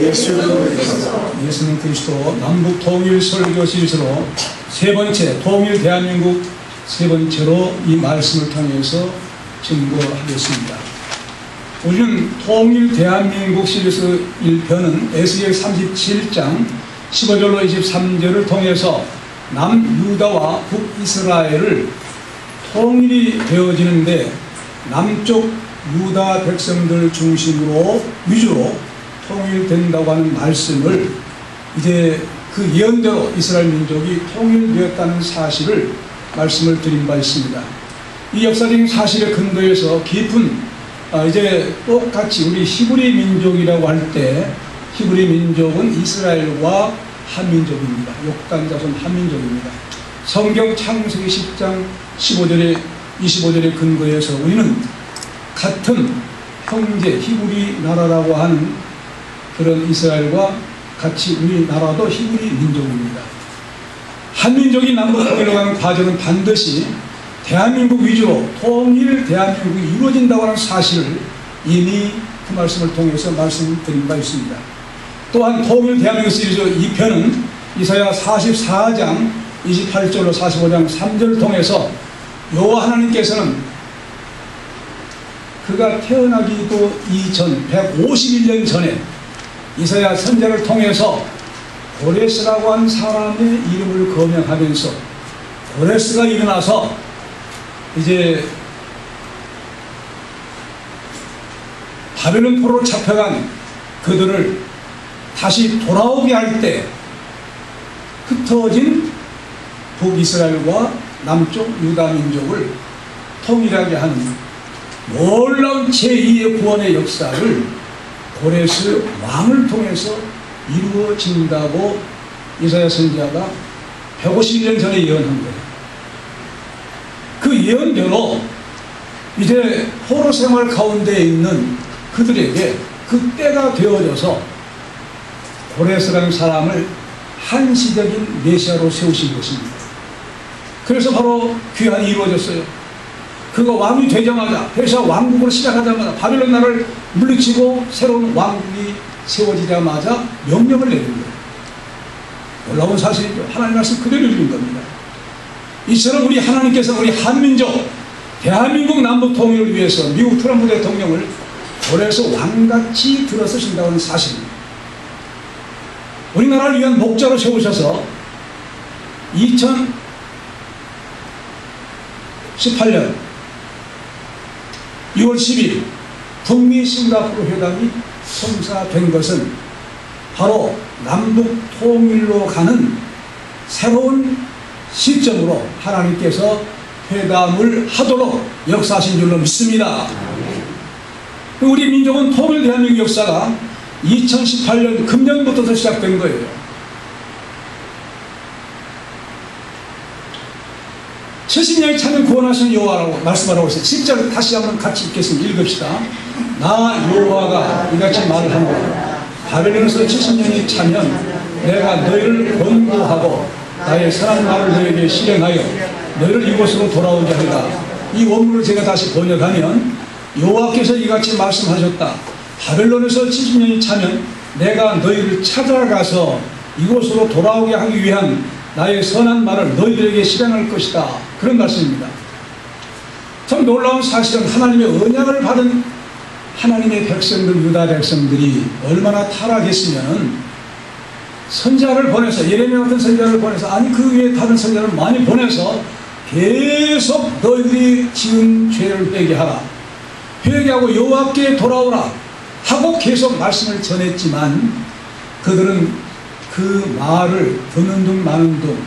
예수는 그리스도 남북 통일 설교 시리즈로 세 번째 통일 대한민국 세 번째로 이 말씀을 통해서 증거하겠습니다. 우리는 통일 대한민국 시리즈 1편은 에스겔 37장 15절로 23절을 통해서 남유다와 북이스라엘을 통일이 되어지는데 남쪽 유다 백성들 중심으로 위주로 통일된다고 하는 말씀을 이제 그 예언대로 이스라엘 민족이 통일되었다는 사실을 말씀을 드린 바 있습니다. 이 역사적인 사실에 근거해서 깊은 이제 똑같이 우리 히브리 민족이라고 할 때 히브리 민족은 이스라엘과 한민족입니다. 욕단 자손 한민족입니다. 성경 창세기 10장 15절에 25절에 근거해서 우리는 같은 형제 히브리 나라라고 하는 그런 이스라엘과 같이 우리나라도 히브리 민족입니다. 한민족이 남북 통일로 가는 과정은 반드시 대한민국 위주로 통일 대한민국이 이루어진다고 하는 사실을 이미 그 말씀을 통해서 말씀드린 바 있습니다. 또한 통일 대한민국 시리즈 2편은 이사야 44장 28절로 45장 3절을 통해서 여호와 하나님께서는 그가 태어나기도 이전 151년 전에 이사야 선지자를 통해서 고레스라고 하는 사람의 이름을 거명하면서 고레스가 일어나서 이제 바벨론 포로로 잡혀간 그들을 다시 돌아오게 할 때 흩어진 북이스라엘과 남쪽 유다 민족을 통일하게 하는 놀라운 제2의 구원의 역사를 고레스 왕을 통해서 이루어진다고 이사야 선지자가 151년 전에 예언한 거예요. 그 예언대로 이제 포로 생활 가운데 있는 그들에게 그 때가 되어져서 고레스라는 사람을 한시적인 메시아로 세우신 것입니다. 그래서 바로 귀환이 이루어졌어요. 그가 왕이 되자마자 페르시아 왕국으로 시작하자마자 바벨론 나라를 물리치고 새로운 왕국이 세워지자마자 명령을 내린 거예요. 놀라운 사실이죠. 하나님 말씀 그대로 이룬 겁니다. 이처럼 우리 하나님께서 우리 한민족 대한민국 남북 통일을 위해서 미국 트럼프 대통령을 고레스 왕같이 들어서신다는 사실입니다. 우리나라를 위한 목자로 세우셔서 2018년 6월 10일 북미 싱가포르 회담이 성사된 것은 바로 남북 통일로 가는 새로운 시점으로 하나님께서 회담을 하도록 역사하신 줄로 믿습니다. 우리 민족은 통일 대한민국 역사가 2018년 금년부터 시작된 거예요. 70년이 차면 구원하시는 여호와라고 말씀하라고 했어요. 10절 다시 한번 같이 읽겠습니다. 읽읍시다. 나 여호와가 이같이 말을 하노라. 바벨론에서 70년이 차면 내가 너희를 권고하고 나의 선한 말을 너희에게 실행하여 너희를 이곳으로 돌아오게 하리라. 이 원문을 제가 다시 번역하면 여호와께서 이같이 말씀하셨다. 바벨론에서 70년이 차면 내가 너희를 찾아가서 이곳으로 돌아오게 하기 위한 나의 선한 말을 너희들에게 실행할 것이다. 그런 말씀입니다. 참 놀라운 사실은 하나님의 언약을 받은 하나님의 백성들, 유다 백성들이 얼마나 타락했으면 선지자를 보내서 예레미야 같은 선지자를 보내서 아니 그 위에 다른 선지자를 많이 보내서 계속 너희들이 지은 죄를 회개하라. 회개하고 여호와께 돌아오라 하고 계속 말씀을 전했지만 그들은 그 말을 듣는 둥 마는 둥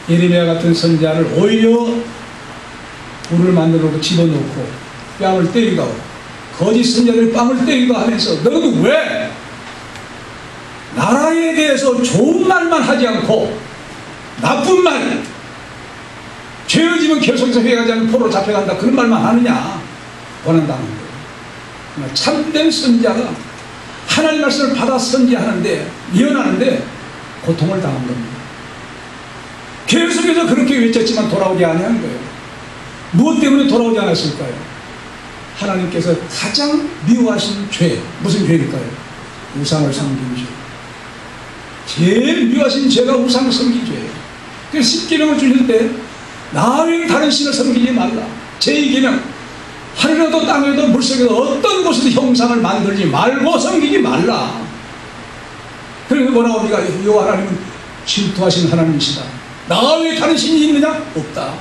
예레미야 같은 선지자를 오히려 불을 만들어 놓고 집어넣고 뺨을 때리고 하고 거짓 선지자를 뺨을 때리고 하면서 너희는 왜 나라에 대해서 좋은 말만 하지 않고 나쁜 말 죄어지면 계속해서 회개하지 않으면 포로로 잡혀간다 그런 말만 하느냐 원한다는 거예요. 참된 선지자가 하나님 말씀을 받아 선지하는데 예언하는데 고통을 당한 겁니다. 계속해서 그렇게 외쳤지만 돌아오지 않은 거예요. 무엇 때문에 돌아오지 않았을까요? 하나님께서 가장 미워하신 죄, 무슨 죄일까요? 우상을 섬긴 죄. 제일 미워하신 죄가 우상을 섬긴 죄예요. 그래서 10계명을 주실 때 나 외에 다른 신을 섬기지 말라. 제2계명, 하늘에도 땅에도 물속에도 어떤 곳에도 형상을 만들지 말고 섬기지 말라. 그래서 뭐라고 합니까? 여호와 하나님은 질투하신 하나님이시다. 나 외에 다른 신이 있느냐? 없다.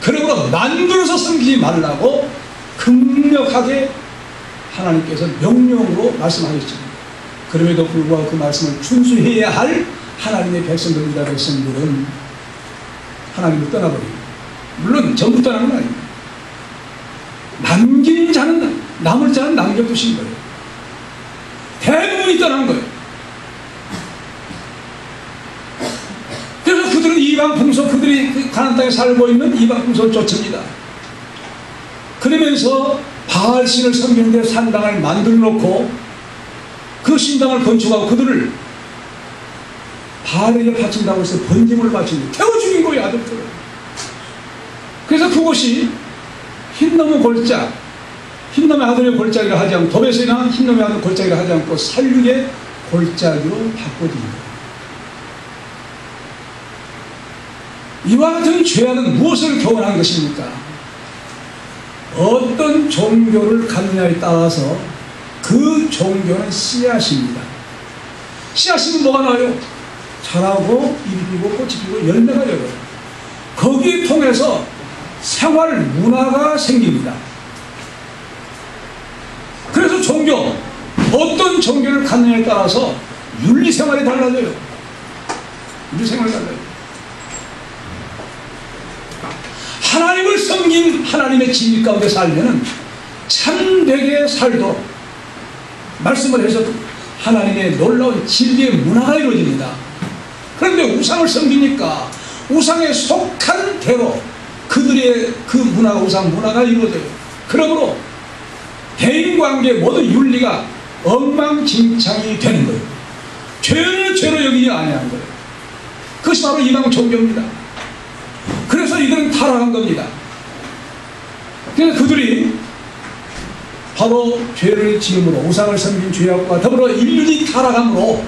그러므로 만들어서 섬기지 말라고 강력하게 하나님께서 명령으로 말씀하셨죠. 그럼에도 불구하고 그 말씀을 준수해야 할 하나님의 백성들, 유다 백성들은 하나님을 떠나버립니다. 물론 전부 떠나는 건 아닙니다. 남긴 자는, 남을 자는 남겨두신 거예요. 대부분이 떠난 거예요. 그래서 그들은 이방 풍속, 그들이 가나안 땅에 살고 있는 이방 풍속을 쫓습니다. 그러면서 바알신을 섬기는데 산당을 만들어 놓고 그 신당을 건축하고 그들을 바알에게 바친다고 해서 번제물을 바치는, 태워 죽인 거예요, 아들들을. 그래서 그곳이 흰놈의 골짜, 흰놈의 아들의 골짜기를 하지 않고, 도베스나 흰놈의 아들 골짜기를 하지 않고 살육의 골짜기로 바꿔줍니다. 이와 같은 죄악은 무엇을 교훈한 것입니까? 어떤 종교를 갖느냐에 따라서 그 종교는 씨앗입니다. 씨앗은 뭐가 나요? 자라고 잎이 피고 꽃이 피고 열매가 열어요. 거기 통해서 생활 문화가 생깁니다. 그래서 종교, 어떤 종교를 갖느냐에 따라서 윤리생활이 달라져요. 윤리생활이 달라요. 하나님을 섬긴 하나님의 진리 가운데 살면은 참되게 살도록 말씀을 해서 하나님의 놀라운 진리의 문화가 이루어집니다. 그런데 우상을 섬기니까 우상에 속한 대로 그들의 그 문화가, 우상 문화가 이루어져요. 그러므로 대인관계 모든 윤리가 엉망진창이 되는 거예요. 죄를 죄로 여기지 아니한 거예요. 그것이 바로 이방 종교입니다. 그래서 이들은 타락한 겁니다. 그래서 그들이 바로 죄를 지음으로, 우상을 섬긴 죄악과 더불어 인륜이 타락함으로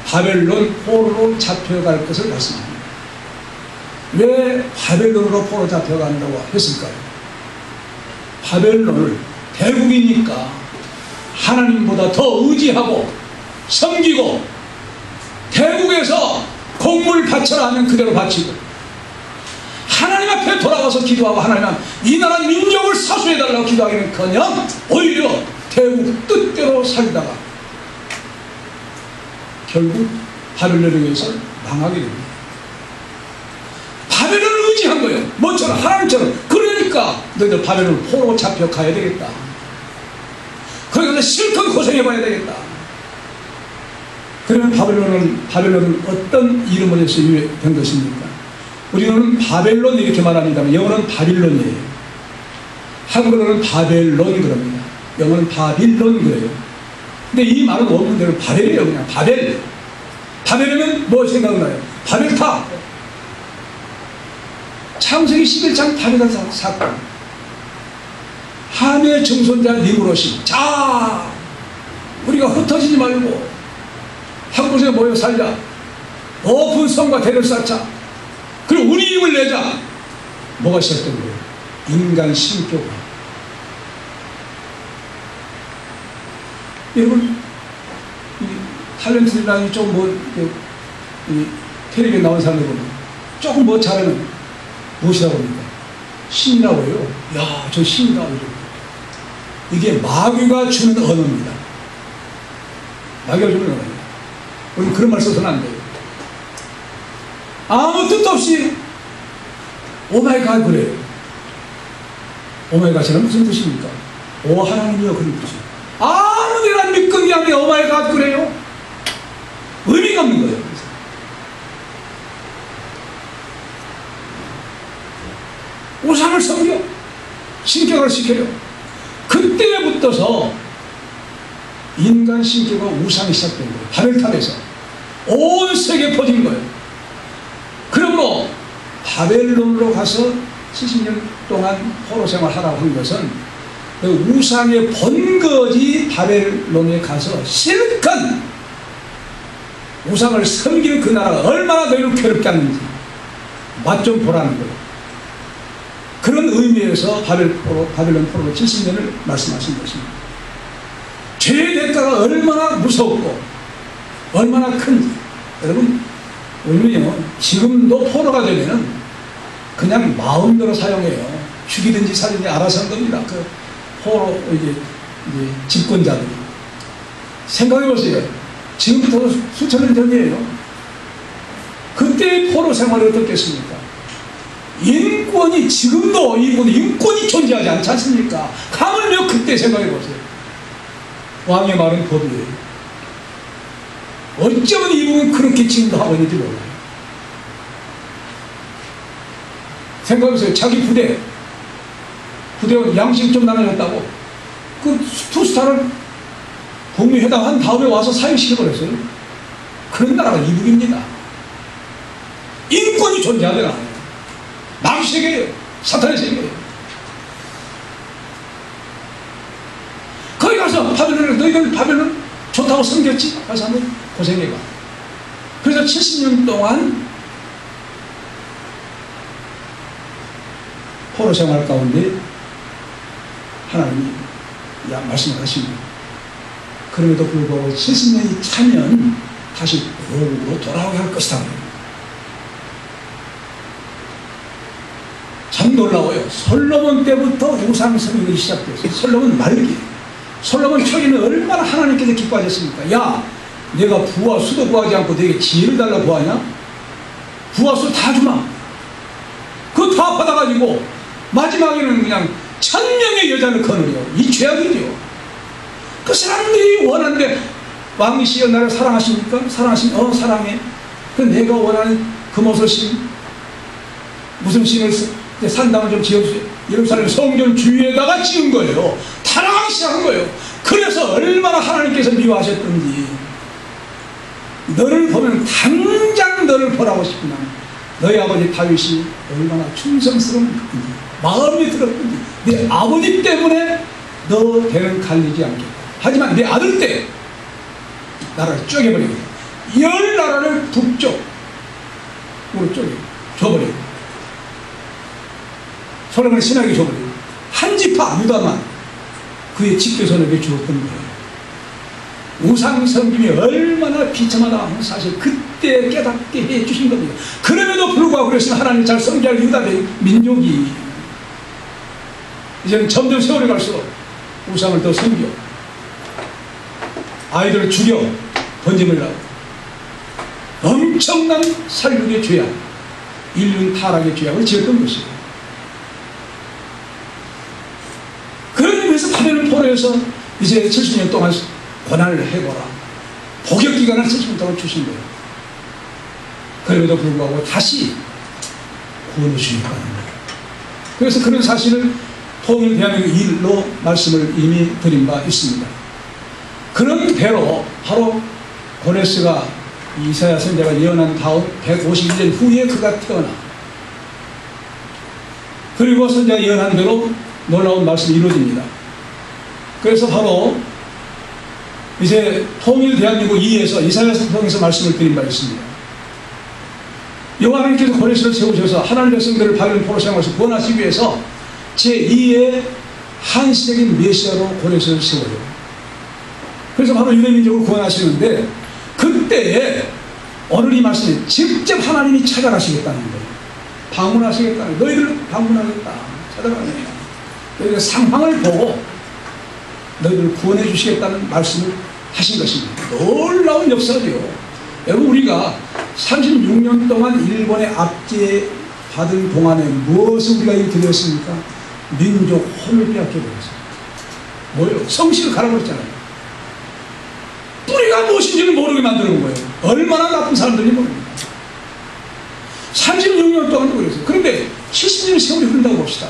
바벨론 포로로 잡혀갈 것을 말씀합니다. 왜 바벨론으로 포로 잡혀간다고 했을까요? 바벨론을 대국이니까 하나님보다 더 의지하고 섬기고, 대국에서 곡물 바쳐라 하면 그대로 바치고, 하나님 앞에 돌아가서 기도하고 하나님 앞에 이 나라 민족을 사수해달라고 기도하기는커녕 오히려 대국 뜻대로 살다가 결국 바벨론에 의해서 망하게 됩니다. 바벨론을 의지한 거예요. 뭐처럼? 하나님처럼. 그러니까 너희들 바벨론 포로 잡혀가야 되겠다. 거기 가서 실컷 고생해봐야 되겠다. 그러면 바벨론은 어떤 이름으로 해서 된 것입니까? 우리는 바벨론 이렇게 말합니다만 영어는 바빌론이에요. 한국어로는 바벨론 그럽니다. 영어는 바빌론 그래요. 근데 이 말은 원문대로 바벨이에요. 그냥 바벨. 바벨은 뭐 생각나요? 바벨탑. 창세기 11장 바벨탑 사건. 함의 증손자 니무롯이, 자, 우리가 흩어지지 말고 한 곳에 모여 살자. 높은 성과 대를 쌓자. 그리고 우리 힘을 내자. 뭐가 시작된 거예요? 인간 신교가. 여러분, 이 탤런트들이나 좀 뭐, 텔레비에 나온 사람들 보면 조금 뭐 잘하면 무엇이라고 합니까? 신이라고 해요. 야, 저 신이다. 이게 마귀가 주는 언어입니다. 마귀가 주는 언어예요. 우리는 그런 말 써서는 안 돼요. 아무 뜻도 없이 오마이갓 그래요. 오마이갓이란 무슨 뜻입니까? 오 하나님이여, 그런 뜻이에요. 아무 데나 믿건 게 아니라 오마이갓 그래요. 의미가 없는 거예요. 우상을 섬겨 신격을 시켜요. 그때부터서 인간 신격과 우상이 시작된 거예요. 바벨탑에서 온 세계에 퍼진 거예요. 그러므로 바벨론으로 가서 70년 동안 포로 생활하라고 한 것은 그 우상의 본거지 바벨론에 가서 실컷 우상을 섬기는 그 나라가 얼마나 너희를 괴롭게 하는지 맛 좀 보라는 거예요. 그런 의미에서 바벨론 포로로 70년을 말씀하신 것입니다. 죄의 대가가 얼마나 무섭고 얼마나 큰지. 여러분, 우리는요 지금도 포로가 되면은 그냥 마음대로 사용해요. 죽이든지 살든지 알아서 한 겁니다. 그 포로 이제 집권자들이. 생각해보세요. 지금부터 수천 년 전이에요. 그때의 포로 생활이 어떻겠습니까? 인권이, 지금도 인권이 존재하지 않지 않습니까? 하물며 그때 생각해보세요. 왕의 말은 법이에요. 어쩌면 이 부분 그렇게 지금도 하고 있는지 몰라요. 생각해보세요. 자기 부대원 양식 좀 나눠줬다고 그 투스타를 북미 회담한 다음에 와서 사형시켜버렸어요. 그런 나라가 이북입니다. 인권이 존재하더라. 남세계예요. 사탄의 세계예요. 거기 가서 너희들 바벨론 좋다고 섬겼지? 가서 한번 고생해봐. 그래서 70년 동안 포로 생활 가운데 하나님이 말씀을 하십니다. 그럼에도 불구하고 70년이 차면 다시 고국으로 돌아오게 할 것이다. 참 놀라워요. 솔로몬 때부터 우상 섬김이 시작됐어요. 솔로몬 말기. 솔로몬 초기는 얼마나 하나님께서 기뻐하셨습니까? 야, 내가 부와 수도 구하지 않고 너에게 지혜를 달라고 구하냐? 부와 수 다 주마. 그거 다 받아가지고 마지막에는 그냥 1000명의 여자를 거느려. 이 죄악이죠. 그 사람들이 원하는데 왕이시여 나를 사랑하십니까? 사랑하시면 사랑해. 그 내가 원하는 금오소신 무슨 신을 산당을 좀 지어주세요. 예루살렘 성전 주위에다가 지은 거예요. 타락하기 시작한 거예요. 그래서 얼마나 하나님께서 미워하셨던지. 너를 보면 당장 너를 보라고 싶구나. 너희 아버지 다윗이 얼마나 충성스러운 건지 마음이 들었던지. 네 아버지 때문에 너 대는 갈리지 않겠다. 하지만 내 아들 때 나라를 쪼개버리고 10나라를 북쪽으로 줘버리고 솔로몬의 신하에게 줘버리고 한 지파 유다만 그의 직계손에게 주었던 거예요. 우상 섬김이 얼마나 비참하다 하는 사실 그때 깨닫게 해주신 겁니다. 그럼에도 불구하고 그러시면 하나님 잘 섬기할 유다 민족이 이제는 점점 세월이 갈수록 우상을 더 섬겨 아이들을 죽여 번제물을 하고 엄청난 살육의 죄악, 인륜 타락의 죄악을 지었던 것이에요. 그런 의미에서 바벨론 포로에서 이제 70년 동안 고난을 해보라. 복역기간을 70년 동안 주신 거예요. 그럼에도 불구하고 다시 구원해 주시니까 하는 거예요. 그래서 그런 사실을 통일 대한민국 1로 말씀을 이미 드린 바 있습니다. 그런 대로 바로 고레스가 이사야 선지자가 예언한 다음 151년 후에 그가 태어나 그리고 선지자가 예언한 대로 놀라운 말씀이 이루어집니다. 그래서 바로 이제 통일 대한민국 2에서 이사야서 통해서 말씀을 드린 바 있습니다. 여호와 하나님께서 고레스를 세우셔서 하나님 백성들을 바벨론 포로 생활에서 구원하시기 위해서 제2의 한시적인 메시아로 고레스를 세워요. 그래서 바로 유대민족을 구원하시는데 그때에 오늘 이 말씀에 직접 하나님이 찾아가시겠다는 거예요. 방문하시겠다는 거예요. 너희들 방문하겠다. 찾아가는 거예요. 너희들 상황을 보고 너희들을 구원해 주시겠다는 말씀을 하신 것입니다. 놀라운 역사죠. 여러분 우리가 36년 동안 일본의 압제 받은 동안에 무엇을 우리가 이렇게 되었습니까? 민족 혼을 빼앗게 되었습니다. 뭐예요? 성실을 갈아버렸잖아요. 뿌리가 무엇인지를 모르게 만드는 거예요. 얼마나 나쁜 사람들이 모릅니다. 36년 동안도 그랬어요. 그런데 70년의 세월이 흐른다고 봅시다.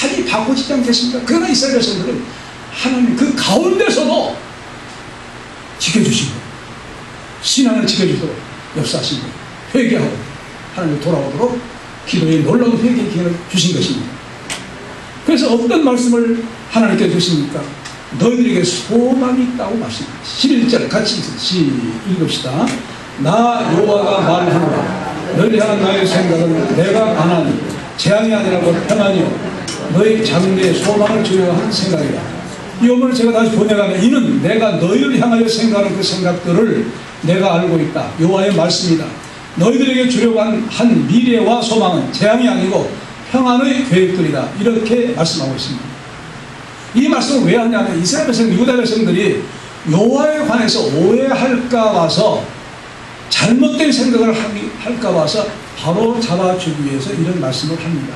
많이 바꿔지지 않겠습니까? 그러나 이스라엘 백성들은 하나님 그 가운데서도 지켜주시고 신앙을 지켜주도록 역사하신 거예요. 회개하고 하나님 돌아오도록 기도의 놀라운 회개의 기회를 주신 것입니다. 그래서 어떤 말씀을 하나님께 주십니까? 너희들에게 소망이 있다고 말씀합니다. 11절 같이 읽읍시다. 나 여호와가 말하노라. 너희를 향한 나의 생각은 내가 안하니 재앙이 아니라고 평안이요 너희 장래의 소망을 주려 한 생각이다. 이 오늘 제가 다시 번역하면 이는 내가 너희를 향하여 생각하는 그 생각들을 내가 알고 있다. 여호와의 말씀이다. 너희들에게 주려고 한 미래와 소망은 재앙이 아니고 평안의 계획들이다. 이렇게 말씀하고 있습니다. 이 말씀을 왜 하냐면 이스라엘 백성, 유다 백성들이 여호와에 관해서 오해할까 봐서 잘못된 생각을 할까 봐서 바로 잡아주기 위해서 이런 말씀을 합니다.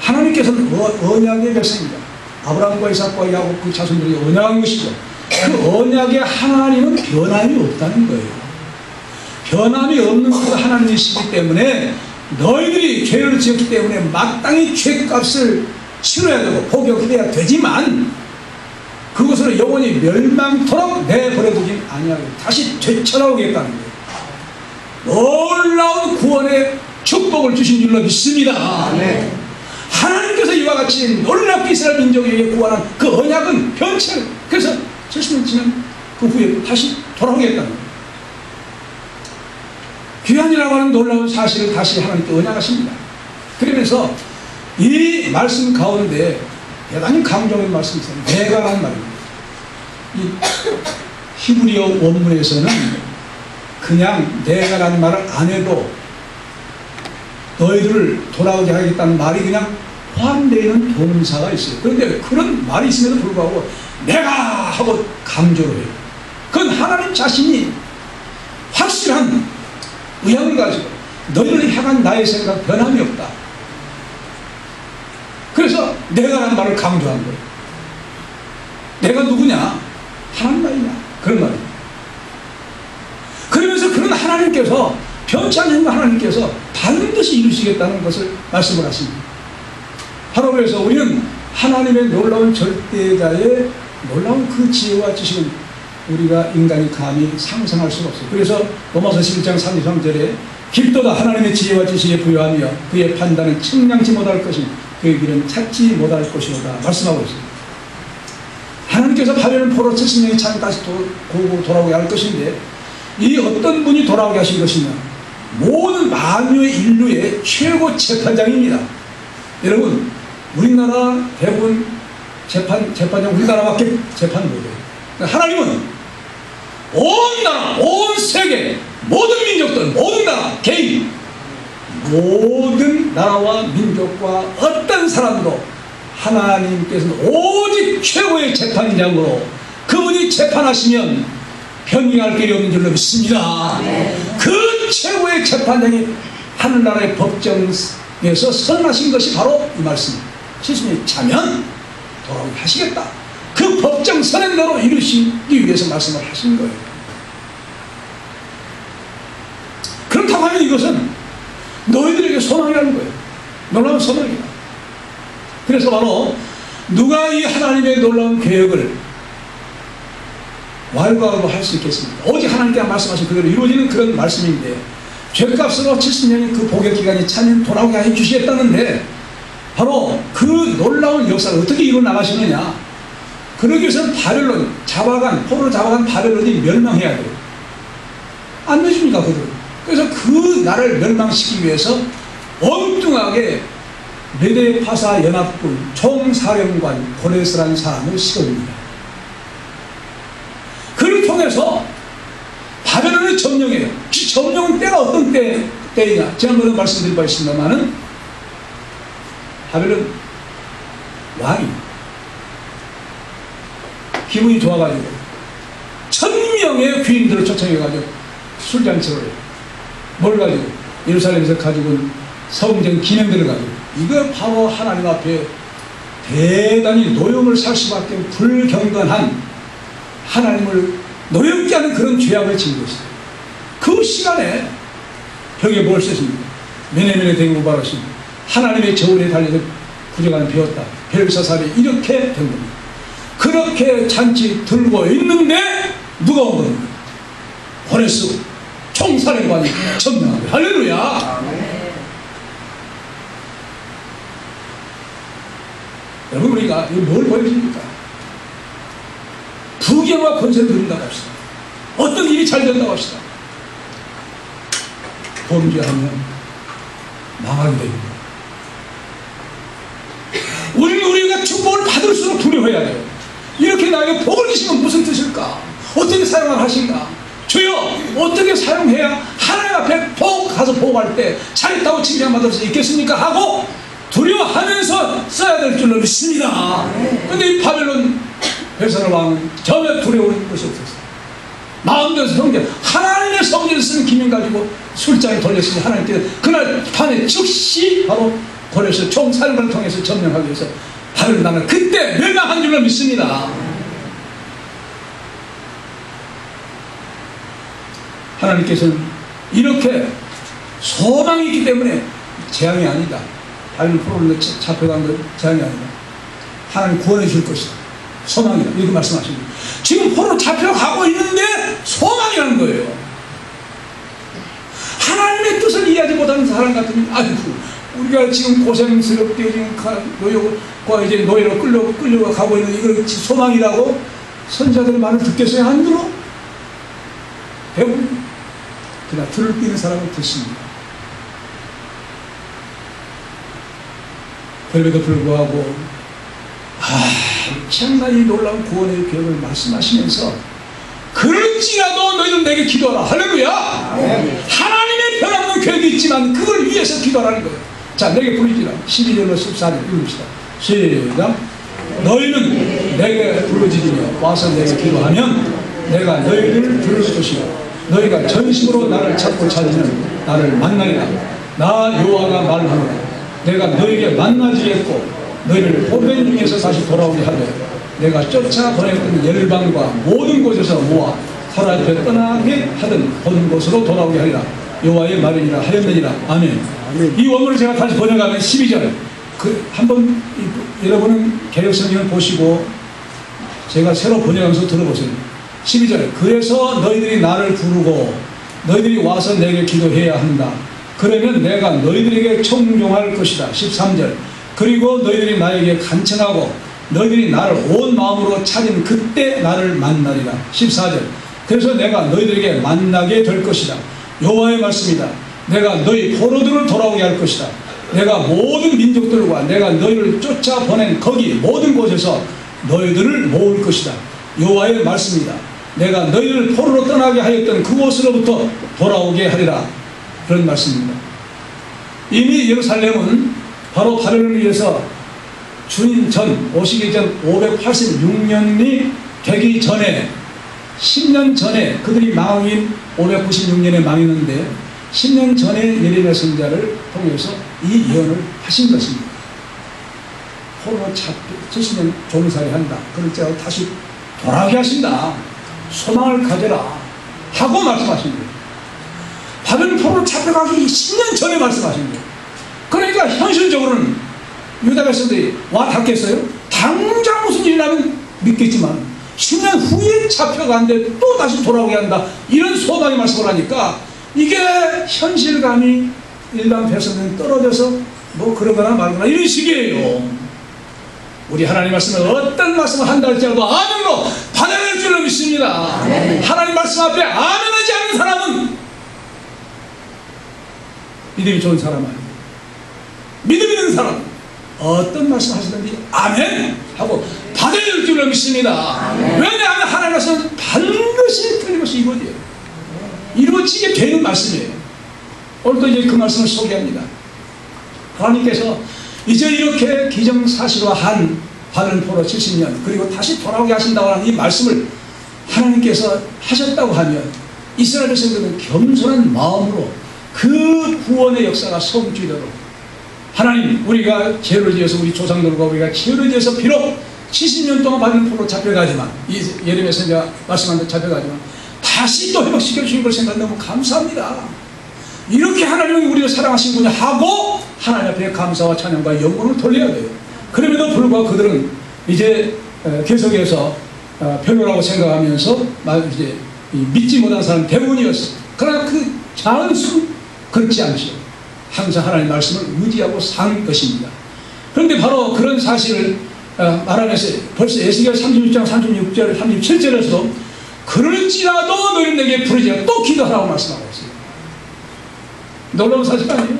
하나님께서는 언약의 백성입니다. 아브라함과 이삭과 야곱 그 자손들이 언약한 것이죠. 그 언약의 하나님은 변함이 없다는 거예요. 변함이 없는 그 하나님이시기 때문에 너희들이 죄를 지었기 때문에 마땅히 죄값을 치러야 되고 복역해야 되지만 그것으로 영원히 멸망토록 내버려두긴 아니하고 다시 되찾아오겠다는 거예요. 놀라운 구원의 축복을 주신 줄로 믿습니다. 네. 하나님께서 이와 같이 놀랍게 이스라엘 민족에게 구원한 그 언약은 변치 않아요. 그래서 70년 지난 그 후에 다시 돌아오겠다는 거예요. 귀환이라고 하는 놀라운 사실을 다시 하나님께 언약하십니다. 그러면서 이 말씀 가운데 대단히 강조하는 말씀이 있어요. 내가라는 말입니다. 이 히브리어 원문에서는 그냥 내가라는 말을 안 해도 너희들을 돌아오게 하겠다는 말이 그냥 포함되어 있는 동사가 있어요. 그런데 그런 말이 있음에도 불구하고 내가 하고 강조를 해요. 그건 하나님 자신이 확실한 의향을 가지고 너희를 향한 나의 생각 변함이 없다. 그래서 내가라는 말을 강조한 거예요. 내가 누구냐? 하나님 아니냐? 그런 말이에요. 그러면서 그런 하나님께서 변치 않는 하나님께서 반드시 이루시겠다는 것을 말씀을 하십니다. 바로 그래서 우리는 하나님의 놀라운 절대자의 놀라운 그 지혜와 지식은 우리가 인간이 감히 상상할 수가 없어요. 그래서 로마서 11장 33절에 깊도다 하나님의 지혜와 지식에 부여하며 그의 판단은 측량치 못할 것이며 그의 길은 찾지 못할 것이로다 말씀하고 있습니다. 하나님께서 바벨론 포로 70년이 차면 다시 돌아오게 할 것인데 이 어떤 분이 돌아오게 하신 것이냐, 모든 만유의 인류의 최고 재판장입니다. 여러분 우리나라 대부분 재판장 우리나라밖에 재판 못해요. 하나님은 온 나라, 온 세계, 모든 민족들, 모든 나라, 개인, 모든 나라와 민족과 어떤 사람도 하나님께서는 오직 최고의 재판장으로 그분이 재판하시면 변경할 길이 없는 줄로 믿습니다. 그 최고의 재판장이 하늘나라의 법정에서 선하신 것이 바로 이 말씀입니다. 70년이 차면 돌아오게 하시겠다. 그 법정 선언대로 이루시기 위해서 말씀을 하신 거예요. 그렇다고 하면 이것은 너희들에게 소망이라는 거예요. 놀라운 소망이다. 그래서 바로 누가 이 하나님의 놀라운 계획을 왈가왈부 할 수 있겠습니까? 오직 하나님께서 말씀하신 그대로 이루어지는 그런 말씀인데 죄값으로 70년의 그 복역기간이 차면 돌아오게 해주시겠다는데 바로 그 놀라운 역사를 어떻게 이루어나가시느냐, 그러기 위해서는 바벨론 포로로 잡아간 바벨론이 멸망해야 돼요. 안 되십니까 그들? 그래서 그 나라를 멸망시키기 위해서 엉뚱하게 메데파사 연합군 총사령관 고레스라는 사람을 시킵니다. 그를 통해서 바벨론을 점령해요. 그 점령은 때가 어떤 때이냐, 지난번에 말씀드린 바 있습니다만은 바벨론 왕이 기분이 좋아가지고 1000명의 귀인들을 초청해가지고 술잔치를 해요. 뭘 가지고? 예루살렘에서 가지고 온 성전 기념들을 가지고. 이거 바로 하나님 앞에 대단히 노염을 살 수밖에 없는 불경건한 하나님을 노엽게 하는 그런 죄악을 지은 것이죠. 그 시간에 벽에 뭘 쓰십니까? 메네메네 대고 바라십니다. 하나님의 저울에 달려서 부정하는 배웠다. 벨사살이 이렇게 된 겁니다. 그렇게 잔치 들고 있는데 누가 온 겁니까? 고레스 총사령관이 점령합니다. 할렐루야. 여러분 우리가 뭘 보여줍니까? 무기와 권세를 누린다고 합시다. 어떤 일이 잘 된다고 합시다. 범죄하면 망하게 됩니다. 우리가 축복을 받을수록 두려워해야 돼요. 이렇게 나에게 복을 주시면 무슨 뜻일까? 어떻게 사용을 하신가? 주여, 어떻게 사용해야 하나님 앞에 가서 복할 때 잘했다고 칭찬받을 수 있겠습니까? 하고 두려워하면서 써야 될 줄로 믿습니다. 근데 이 바벨론 베사르 왕은 전혀 두려워하는 것이 없었어요. 마음대로 성전, 하나님의 성전을 쓰는 기능 가지고 술잔에 돌렸으니 하나님께서 그날 판에 즉시 바로 버려서 총사령관을 통해서 점령하기 위해서 바벨론 나라를 그때 멸망한 줄로 믿습니다. 하나님께서는 이렇게 소망이 있기 때문에 재앙이 아니다. 바벨론 포로로 잡혀간 건 재앙이 아니다. 하나님 구원해 줄 것이다. 소망이다. 이렇게 말씀하십니다. 지금 포로로 잡혀가고 있는데 소망이라는 거예요. 하나님의 뜻을 이해하지 못하는 사람 같으면 아이고 우리가 지금 고생스럽게 지금 노예로 끌려가고 있는 이걸 소망이라고 선자들의 말을 듣겠어요? 안 들어? 배우는 그러나 들을 끼는 사람은 듣습니다. 그럼에도 불구하고 엄청나게 놀라운 구원의 계획을 말씀하시면서 그럴지라도 너희는 내게 기도하라. 할렐루야. 하나님의 변함없는 계획이 있지만 그걸 위해서 기도하라는 거예요. 자, 내게 부르지라. 12절로 14절 읽읍시다. 시작. 너희는 내게 부르짖으며 와서 내게 기도하면 내가 너희를 들을 것이요 너희가 전심으로 나를 찾고 찾으면 나를 만나리라. 나 여호와가 말하노라. 내가 너희에게 만나주겠고 너희를 보변 중에서 다시 돌아오게 하되 내가 쫓아 보냈던 열방과 모든 곳에서 모아 서로 앞에 떠나게 하던 본 곳으로 돌아오게 하리라. 여호와의 말이니라 하였느니라. 아멘. 이 원문을 제가 다시 번역하면 12절 한번 여러분은 개역성경을 보시고 제가 새로 번역하면서 들어보세요. 12절 그래서 너희들이 나를 부르고 너희들이 와서 내게 기도해야 한다. 그러면 내가 너희들에게 청종할 것이다. 13절 그리고 너희들이 나에게 간청하고 너희들이 나를 온 마음으로 찾은 그때 나를 만나리라. 14절 그래서 내가 너희들에게 만나게 될 것이다. 여호와의 말씀이다. 내가 너희 포로들을 돌아오게 할 것이다. 내가 모든 민족들과 내가 너희를 쫓아 보낸 거기 모든 곳에서 너희들을 모을 것이다. 여호와의 말씀이다. 내가 너희를 포로로 떠나게 하였던 그곳으로부터 돌아오게 하리라. 그런 말씀입니다. 이미 예루살렘은 바로 바벨론에 의해서 주님 전 오시기 전 586년이 되기 전에 10년 전에 그들이 망인 596년에 망했는데 10년 전에 예레미야 선지자를 통해서 이 예언을 하신 것입니다. 포로로 70년 종살이 한다. 그럴지라도 다시 돌아오게 하신다. 소망을 가져라 하고 말씀하신 거예요. 바벨론 포로로 잡혀가기 10년 전에 말씀하신 거예요. 그러니까 현실적으로는 유다 백성들이 와 닿겠어요? 당장 무슨 일이 나면 믿겠지만 10년 후에 잡혀가는데 또 다시 돌아오게 한다. 이런 소망의 말씀을 하니까 이게 현실감이 일반 백성들은 떨어져서 뭐 그러거나 말거나 이런 식이에요. 우리 하나님 말씀을 어떤 말씀을 한다 할지라도 아멘으로 받아낼 줄로 믿습니다. 하나님 말씀 앞에 아멘하지 않는 사람은 믿음이 좋은 사람 아니에요. 믿음 있는 사람 어떤 말씀 하시든지 아멘 하고 받아낼 줄로 믿습니다. 왜냐하면 하나님 말씀은 반드시 틀림없이 이루어지게 되는 말씀이에요. 오늘도 이제 그 말씀을 소개합니다. 하나님께서 이제 이렇게 기정사실화한 바벨론 포로 70년 그리고 다시 돌아오게 하신다고 하는 이 말씀을 하나님께서 하셨다고 하면 이스라엘 백성들은 겸손한 마음으로 그 구원의 역사가 성취되도록 하나님 우리가 죄를 지어서 우리 조상들과 우리가 죄를 지어서 비록 70년 동안 바벨론 포로로 잡혀가지만 이 예레미야 선지자 말씀한 대로 잡혀가지만 다시 또 회복시켜 주신 걸 생각해 너무 감사합니다. 이렇게 하나님이 우리를 사랑하신 분이 하고 하나님 앞에 감사와 찬양과 영광을 돌려야 돼요. 그럼에도 불구하고 그들은 이제 계속해서 별로라고 생각하면서 이제 믿지 못한 사람 대부분이었어요. 그러나 그 자은수 그렇지 않죠. 항상 하나님의 말씀을 의지하고 산 것입니다. 그런데 바로 그런 사실을 말하면서 벌써 에스겔 36장 36절 37절에서 그럴지라도 너희는 내게 부르지 또 기도하라고 말씀하고 있어요. 놀라운 사실 아니에요?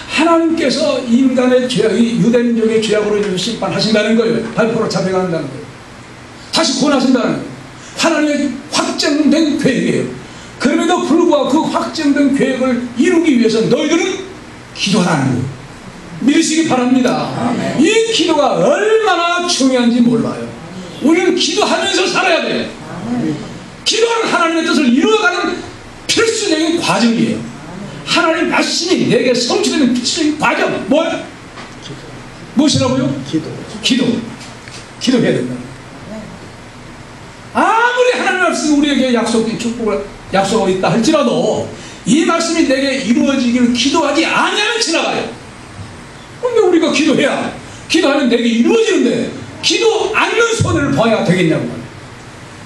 하나님께서 인간의 죄악, 유대민족의 죄악으로 인해서 심판하신다는 거예요. 발포로 잡혀간다는 거예요. 다시 구원하신다는 거예요. 하나님의 확정된 계획이에요. 그럼에도 불구하고 그 확정된 계획을 이루기 위해서 너희들은 기도하라는 거예요. 믿으시기 바랍니다. 아멘. 이 기도가 얼마나 중요한지 몰라요. 우리는 기도하면서 살아야 돼요. 기도는 하나님의 뜻을 이루어가는 필수적인 과정이에요. 하나님 말씀이 내게 성취되는 필수적인 과정 뭐예요? 무엇이라고요? 기도해야 된다. 아무리 하나님 말씀이 우리에게 약속된 축복을 약속하고 있다 할지라도 이 말씀이 내게 이루어지기를 기도하지 않으면 지나가요. 근데 우리가 기도하면 내게 이루어지는데 기도 않는 손해를 봐야 되겠냐고 말이에요.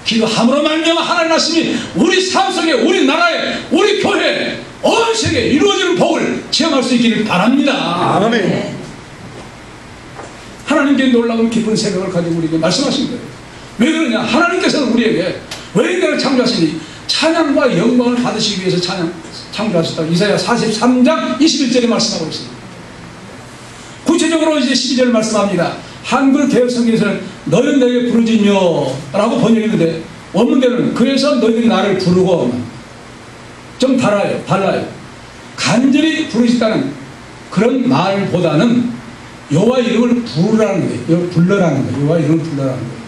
기도함으로 말미암아 하나님 말씀이 우리 삶 속에 우리 나라에 우리 교회에 온 세계에 이루어지는 복을 체험할 수 있기를 바랍니다. 아멘. 하나님께 놀라운 깊은 생각을 가지고 우리에게 말씀하신 거예요. 왜 그러냐? 하나님께서는 우리에게 왜 인간을 창조하시니 찬양과 영광을 받으시기 위해서 창조하셨다고 이사야 43장 21절에 말씀하고 있습니다. 구체적으로 이제 12절 말씀합니다. 한글 개혁 성경에서는 너희는 내게 부르짖며 라고 번역했는데 원문대로는 그래서 너희들이 나를 부르고 좀 달라요. 간절히 부르짖다는 그런 말보다는 여호와 이름을 부르라는 거예요. 불러라는 거예요. 여호와 이름을 불러라는 거예요.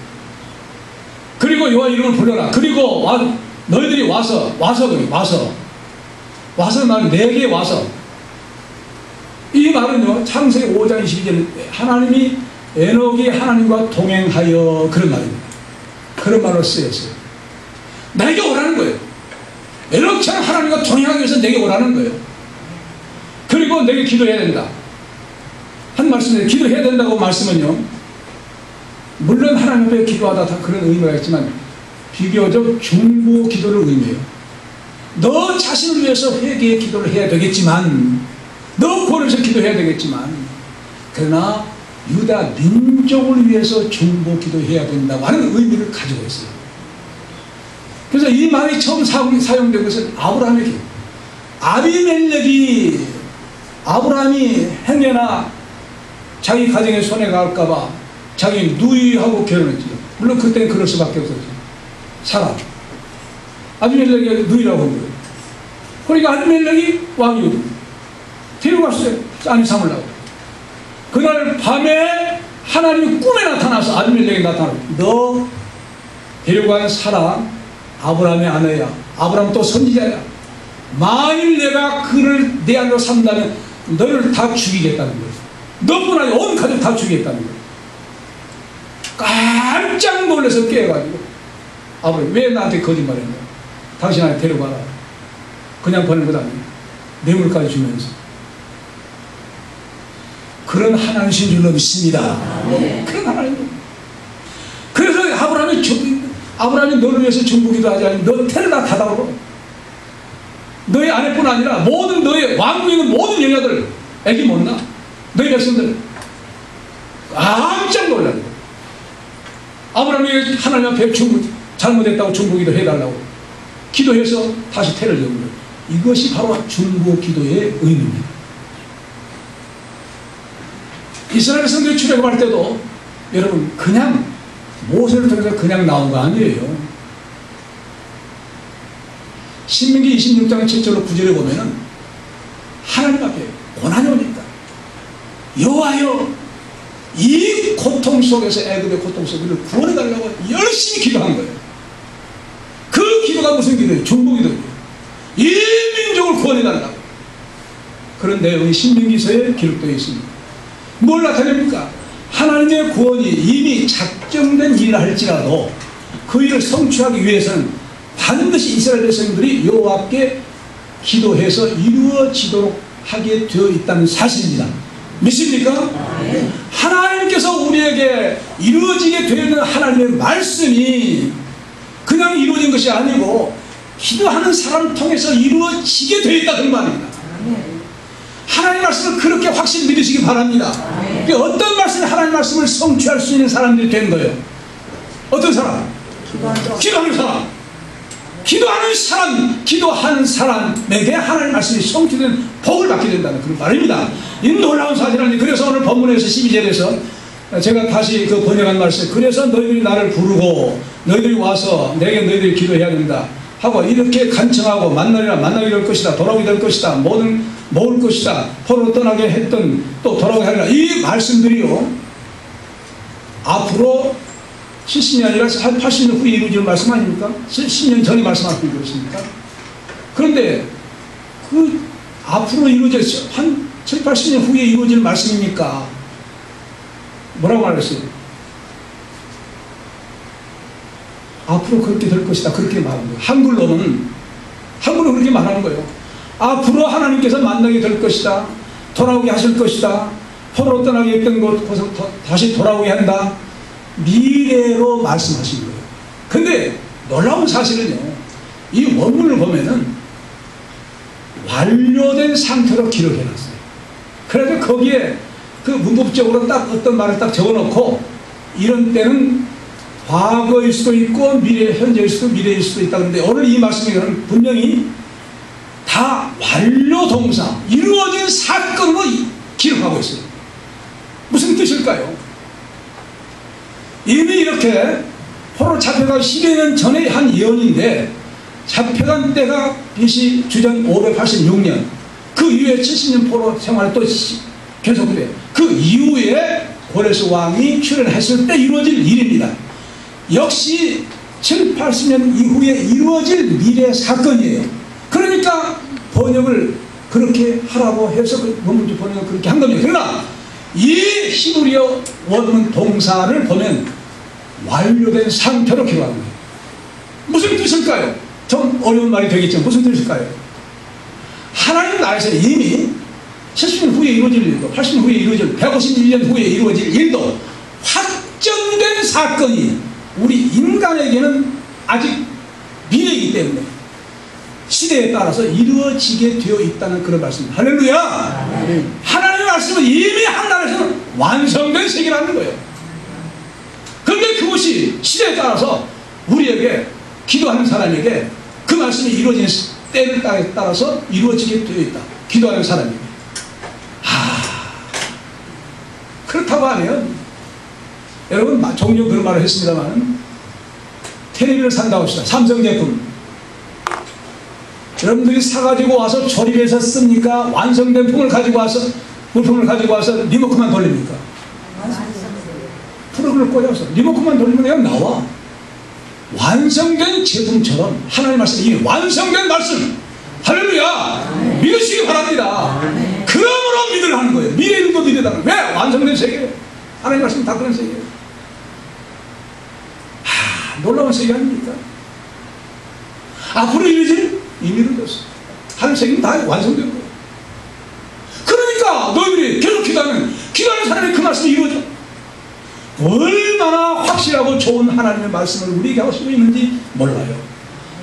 그리고 여호와 이름을 불러라. 그리고 너희들이 와서 말은 내게 와서 이 말은요 창세기 5장 22절 하나님이 에녹이 하나님과 동행하여 그런 말입니다. 그런 말로 쓰였어요. 내게 오라는 거예요. 에녹처럼 하나님과 동행하기 위해서 내게 오라는 거예요. 그리고 내게 기도해야 된다. 한 말씀에 기도해야 된다고 말씀은요 물론 하나님 앞에 기도하다 다 그런 의미가 있지만 비교적 중보 기도를 의미해요. 너 자신을 위해서 회개의 기도를 해야 되겠지만 너 구원을 위해서 기도해야 되겠지만 그러나 유다 민족을 위해서 중보 기도해야 된다고 하는 의미를 가지고 있어요. 그래서 이 말이 처음 사용된 것은 아브라함의 기도. 아브라함이 행여나 자기 가정에 손해가 갈까봐 자기 누이하고 결혼했죠. 물론 그때는 그럴 수밖에 없었죠. 사라 아비멜렉의 누이라고 한 거예요. 그러니까 아비멜렉이 왕이거든요. 데려갔어요. 아니 삼으려고. 그날 밤에 하나님이 꿈에 나타나서 아비멜렉이 나타나고 너 데려간 사라 아브라함의 아내야. 아브라함 또 선지자야. 만일 내가 그를 내 안으로 삼다면 너를 다 죽이겠다는 거예요. 너뿐 아니라 온 가족 다 죽이겠다는 거예요. 깜짝 놀라서 깨어가지고 아브라함 왜 나한테 거짓말했냐. 당신 안에 데려가라. 그냥 보낸 것 아니에요. 뇌물까지 주면서. 그런 하나님이신 줄로 믿습니다. 네. 그런 하나님. 그래서 아브라함이 너를 위해서 중보기도 하지 않으면 너 테러다 다다오고 너의 아내뿐 아니라 모든 너의 왕국에 있는 모든 여자들 애기 못 낳아. 너희 백성들 깜짝 놀라는 거예요. 아브라함이 하나님 앞에 잘못했다고 중보기도 해달라고 기도해서 다시 테러를 잡은 거예요. 이것이 바로 중보기도의 의미입니다. 이스라엘 성경에 출애굽할 때도 여러분 그냥 모세를 통해서 그냥 나온 거 아니에요. 신명기 26장 7절로 9절에 보면은 하나님 앞에 고난이 오니까 여호와여 이 고통 속에서 애굽의 고통 속에서 구원해달라고 열심히 기도한 거예요. 그 기도가 무슨 기도예요? 중보기도예요. 이 민족을 구원해달라고. 그런 내용이 신명기서에 기록되어 있습니다. 뭘 나타냅니까? 하나님의 구원이 이미 작정된 일이라 할지라도 그 일을 성취하기 위해서는 반드시 이스라엘 백성들이 여호와께 기도해서 이루어지도록 하게 되어 있다는 사실입니다. 믿습니까? 네. 하나님께서 우리에게 이루어지게 되어 있는 하나님의 말씀이 그냥 이루어진 것이 아니고 기도하는 사람을 통해서 이루어지게 되어 있다는 말입니다. 네. 하나님의 말씀을 그렇게 확실히 믿으시기 바랍니다. 네. 어떤 말씀이 하나님 말씀을 성취할 수 있는 사람들이 된 거예요. 어떤 사람? 기도하는 사람. 기도하는 사람에게 하나님 말씀이 성취된 복을 받게 된다는 그런 말입니다. 이 놀라운 사실은, 그래서 오늘 본문에서 12절에서 제가 다시 그 번역한 말씀, 그래서 너희들이 나를 부르고 너희들이 와서 내게 너희들이 기도해야 된다 하고 이렇게 간청하고 만나게 될 것이다, 돌아오게 될 것이다, 모을 것이다, 포로 떠나게 했던 또 돌아오게 하리라, 이 말씀들이요 앞으로 70년이 아니라 80년 후에 이루어질 말씀 아닙니까? 10년 전에 말씀하고 이루어집니까? 그런데 그 앞으로 이루어질 한 7, 80년 후에 이루어질 말씀입니까? 뭐라고 말했어요? 앞으로 그렇게 될 것이다, 그렇게 말하는 거예요. 한글로는 그렇게 말하는 거예요. 앞으로 하나님께서 만나게 될 것이다, 돌아오게 하실 것이다, 포로로 떠나게 했던 곳에서 다시 돌아오게 한다, 미래로 말씀하신 거예요. 근데 놀라운 사실은요, 이 원문을 보면은 완료된 상태로 기록해놨어요. 그래서 거기에 그 문법적으로 딱 어떤 말을 딱 적어놓고, 이런 때는 과거일 수도 있고 현재일 수도 미래일 수도 있다. 그런데 오늘 이 말씀에는 분명히 다 완료 동사, 이루어진 사건으로 기록하고 있어요. 무슨 뜻일까요? 이미 이렇게 포로 잡혀가 10여 년 전에 한 예언인데, 잡혀간 때가 BC 주전 586년, 그 이후에 70년 포로 생활이 또 계속돼요. 그 이후에 고레스 왕이 출현했을 때 이루어질 일입니다. 역시 7, 80년 이후에 이루어질 미래 사건이에요. 그러니까 번역을 그렇게 하라고 해서 원문주 번역을 그렇게 한 겁니다. 그러나 이 히브리어 원문 동사를 보면 완료된 상태로 기록하는 거예요. 무슨 뜻일까요? 좀 어려운 말이 되겠지만 무슨 뜻일까요? 하나님 나라에서 이미 70년 후에 이루어질 일도, 80년 후에 이루어질, 151년 후에 이루어질 일도 확정된 사건이 우리 인간에게는 아직 미래이기 때문에 시대에 따라서 이루어지게 되어 있다는 그런 말씀입니다. 할렐루야! 네. 하나님의 말씀은 이미 하나님에서는 완성된 세계라는 거예요. 그런데 그것이 시대에 따라서 우리에게, 기도하는 사람에게 그 말씀이 이루어지는 때를 따라서 이루어지게 되어 있다. 기도하는 사람에게. 그렇다고 하면, 여러분 종종 그런 말을 했습니다만, 텔레비를 산다고 합시다. 삼성 제품 여러분들이 사가지고 와서 조립해서 씁니까? 완성된 품을 가지고 와서, 물품을 가지고 와서 리모컨만 돌립니까? 프로그램을 꽂아서 리모컨만 돌리면 그냥 나와. 완성된 제품처럼 하나님의 말씀이 이미 완성된 말씀, 할렐루야, 믿으시기 바랍니다. 그러므로 믿으라는 거예요. 미래일도 믿으라는 거예요. 왜? 완성된 세계, 하나님의 말씀이 다 그런 세계예요. 놀라운 세계 아닙니까? 앞으로 이루어질 이미 이루어졌어. 하나님 세계는 다 완성된 거예요. 그러니까 너희들이 계속 기도하는 사람이 그 말씀이 이루어져. 얼마나 확실하고 좋은 하나님의 말씀을 우리에게 하시고 있는지 몰라요.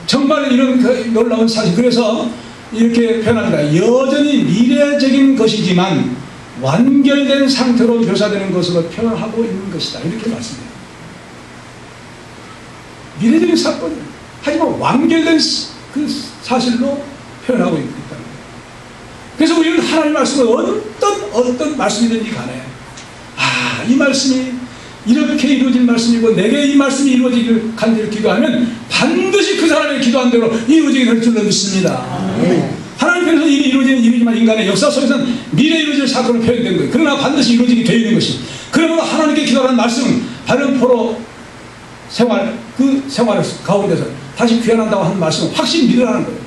정말 이런 그 놀라운 사실. 그래서 이렇게 표현합니다. 여전히 미래적인 것이지만 완결된 상태로 묘사되는 것으로 표현하고 있는 것이다, 이렇게 말씀해요. 미래적인 사건이에요. 하지만 완결된 그 사실로 표현하고 있다는 거예요. 그래서 우리는 하나님의 말씀을 어떤 말씀이든지 간에, 이 말씀이 이렇게 이루어질 말씀이고 내게 이 말씀이 이루어지길 간절히 기도하면 반드시 그 사람의 기도한 대로 이루어지게 될 줄로 믿습니다. 하나님께서 이미 이루어지는 일이지만 인간의 역사 속에서는 미래에 이루어질 사건으로 표현된 거예요. 그러나 반드시 이루어지게 되어 있는 것이, 그러므로 하나님께 기도하는 말씀은 바른 포로 생활, 그 생활 가운데서 다시 귀환한다고 하는 말씀은 확실히 믿으라는 거예요.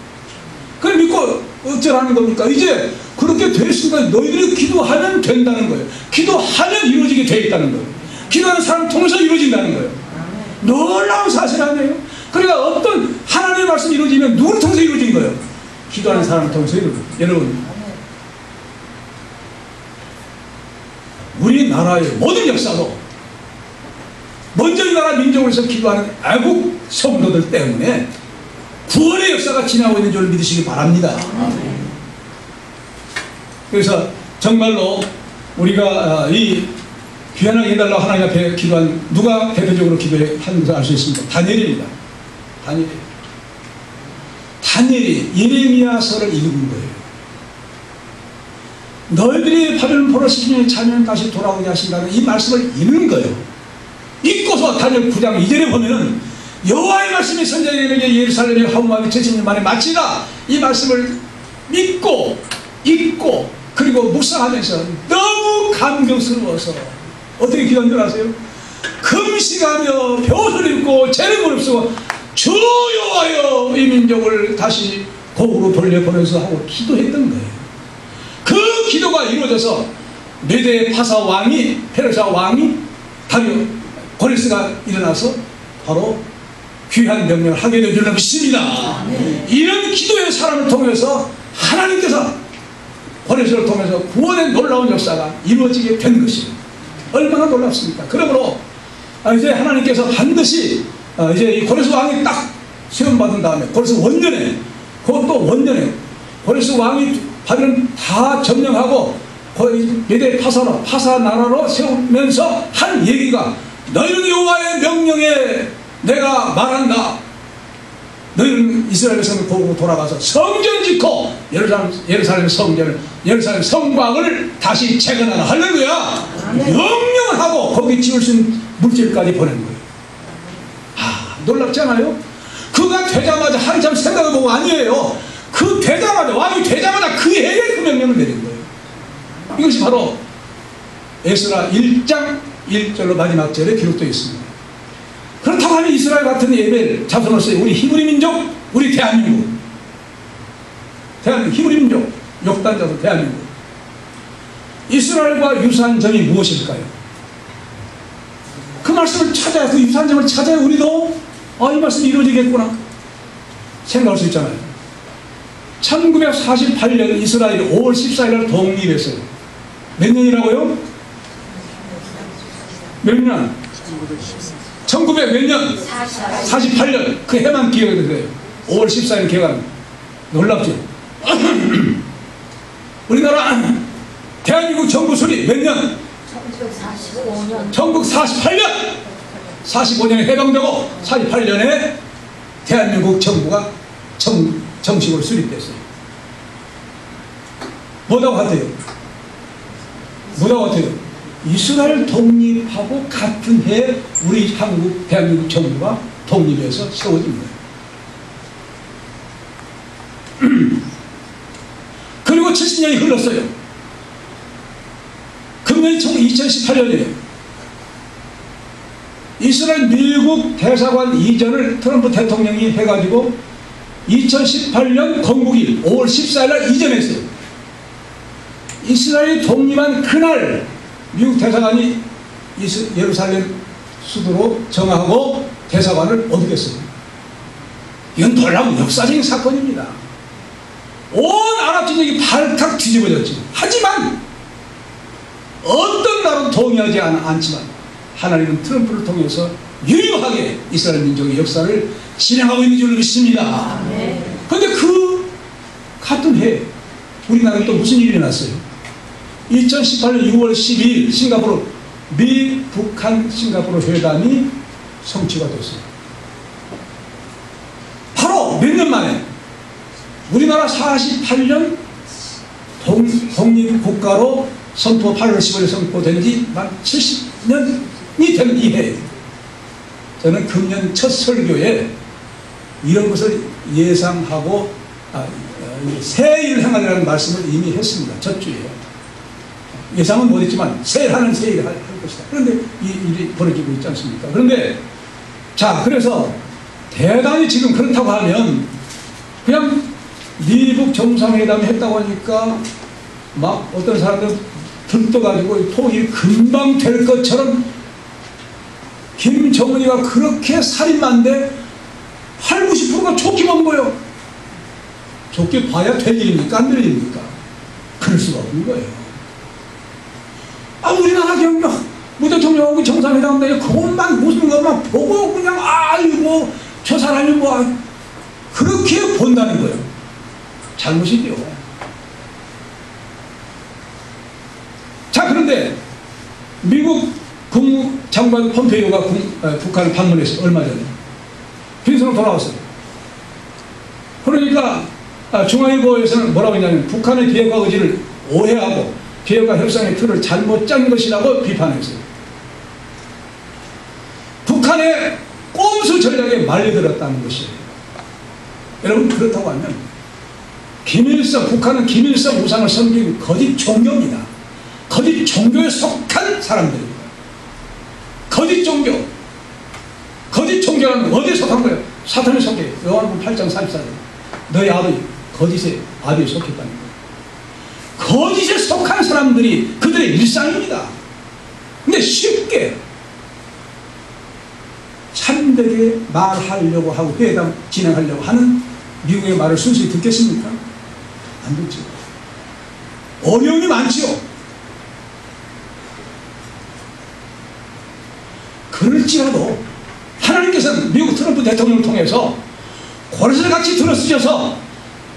그걸 믿고 어쩌라는 겁니까? 이제 그렇게 됐으니까 너희들이 기도하면 된다는 거예요. 기도하면 이루어지게 되어 있다는 거예요. 기도하는 사람 통해서 이루어진다는 거예요. 놀라운 사실 아니에요? 그러니까 어떤 하나님의 말씀이 이루어지면 누구를 통해서 이루어진 거예요? 기도하는 사람을 통해서 이루어져요. 여러분, 우리나라의 모든 역사도 먼저 이 나라 민족에서 기도하는 애국 성도들 때문에 구원의 역사가 지나고 있는 줄 믿으시기 바랍니다. 그래서 정말로 우리가 이 귀환하게 해달라고 하나님 앞에 기도한 누가 대표적으로 기도한 것을 알 수 있습니다. 다니엘입니다. 다니엘이 예레미야서를 읽은 거예요. 너희들이 바벨론 포로 10년에 차면 다시 돌아오게 하신다는 이 말씀을 읽는 거예요. 읽고서 다니엘 9장 2절에 보면은 여호와의 말씀이 선지자에게 예루살렘에 하루만에 70년 만에 마치라, 이 말씀을 믿고 읽고 그리고 묵상하면서 너무 감격스러워서 어떻게 기도한 줄 아세요? 금식하며 벼슬 입고 재능을 없고 주 여호와여 이 민족을 다시 곡으로 돌려보내서 하고 기도했던 거예요. 그 기도가 이루어져서 메대 파사 왕이, 페르시아 왕이 다리오 고레스가 일어나서 바로 귀한 명령을 하게 될 줄로 믿습니다. 이런 기도의 사람을 통해서 하나님께서 고레스를 통해서 구원의 놀라운 역사가 이루어지게 된 것입니다. 얼마나 놀랍습니까? 그러므로 이제 하나님께서 반드시 이제 이 고레스 왕이 딱 세움받은 다음에 고레스 원년에, 그것도 원년에 고레스 왕이 바벨론 다 점령하고 거의 메대 파사 나라로 세우면서 한 얘기가, 너희는 여호와의 명령에 내가 말한다. 너희는 이스라엘 성을 보고 돌아가서 성전 짓고 예루살렘 성전을, 예루살렘 성곽을 다시 재건하라. 할렐루야. 명령을 하고 거기 지을 수 있는 물질까지 보낸 거예요. 놀랍지 않아요? 그가 되자마자 한참 생각해보고 아니에요. 그 되자마자, 왕이 되자마자 그 해에 그 명령을 내린 거예요. 이것이 바로 에스라 1장 1절로 마지막 절에 기록되어 있습니다. 그렇다고 하면 이스라엘 같은 예배를 자손으로서 우리 히브리 민족, 우리 대한민국 히브리 민족, 역단자도 대한민국, 이스라엘과 유사한 점이 무엇일까요? 그 말씀을 찾아야, 그 유사한 점을 찾아야 우리도 이 말씀이 이루어지겠구나 생각할 수 있잖아요. 1948년 이스라엘이 5월 14일 날 독립했어요. 몇 년이라고요? 몇 년? 1900 몇 년? 48년. 그 해만 기억이 돼요. 5월 14일 기억합니다. 놀랍죠? 우리나라 대한민국 정부 수립 몇 년? 1948년. 45년에 해방되고 48년에 대한민국 정부가 정식으로 수립됐어요. 뭐라고 같아요? 이스라엘 독립하고 같은 해에 우리 대한민국 정부가 독립해서 세워진 거예요. 그리고 70년이 흘렀어요. 금년이 2018년이에요. 이스라엘 미국 대사관 이전을 트럼프 대통령이 해가지고 2018년 건국일 5월 14일 날 이전했어요. 이스라엘이 독립한 그날 미국 대사관이 예루살렘 수도로 정하고 대사관을 얻겠어요. 이건 놀라운 역사적인 사건입니다. 온 아랍 진영이 발칵 뒤집어졌죠. 하지만 어떤 나라도 동의하지 않지만 하나님은 트럼프를 통해서 유효하게 이스라엘 민족의 역사를 진행하고 있는 줄로 믿습니다. 그런데 그 같은 해 우리나라에 또 무슨 일이 났어요? 2018년 6월 12일 싱가포르 미, 북한, 싱가포르 회담이 성취가 됐어요. 바로 몇 년 만에 우리나라 48년 독립국가로 선포 8월 10일에 선포된 지 만 70년이 된 이 해, 저는 금년 첫 설교에 이런 것을 예상하고 새 일을 행하리라는 말씀을 이미 했습니다. 첫 주에. 예상은 못했지만 새하는 새 일을 할 것이다. 그런데 이 일이 벌어지고 있지 않습니까? 그런데 자, 그래서 대단히 지금 그렇다고 하면 그냥 미북 정상회담 했다고 하니까 막 어떤 사람들 들떠가지고 통일이 금방 될 것처럼 김정은이가 그렇게 살인마인데 80, 90%가 좋게 본 거예요. 좋게 봐야 될 일입니까? 안 될 일입니까? 그럴 수가 없는 거예요. 우리나라 경력 뭐 대통령하고 정상회담인데 그것만 무슨 것만 보고 그냥 아이고 저 사람이 뭐 그렇게 본다는 거예요. 잘못이죠. 자, 그런데 그런데 미국 국무장관 폼페이오가 북한을 방문했어요. 얼마 전에. 빈손으로 돌아왔어요. 그러니까 중앙일보에서는 뭐라고 했냐면 북한의 비핵화 의지를 오해하고 비핵화 협상의 틀을 잘못 짠 것이라고 비판했어요. 북한의 꼼수 전략에 말려들었다는 것이에요. 여러분, 그렇다고 하면 북한은 김일성 우상을 섬긴 거짓 종교입니다. 거짓 종교에 속한 사람들입니다. 거짓 종교. 거짓 종교는 어디에 속한 거예요? 사탄에 속해. 요한복음 8장 44절. 너희 아버지 거짓의 아비에 속했다는 거예요. 거짓에 속한 사람들이 그들의 일상입니다. 근데 쉽게 참되게 말하려고 하고 회담 진행하려고 하는 미국의 말을 순수히 듣겠습니까? 안 듣죠. 어려움이 많지요. 그럴지라도 하나님께서는 미국 트럼프 대통령을 통해서 고레스를 같이 들어쓰셔서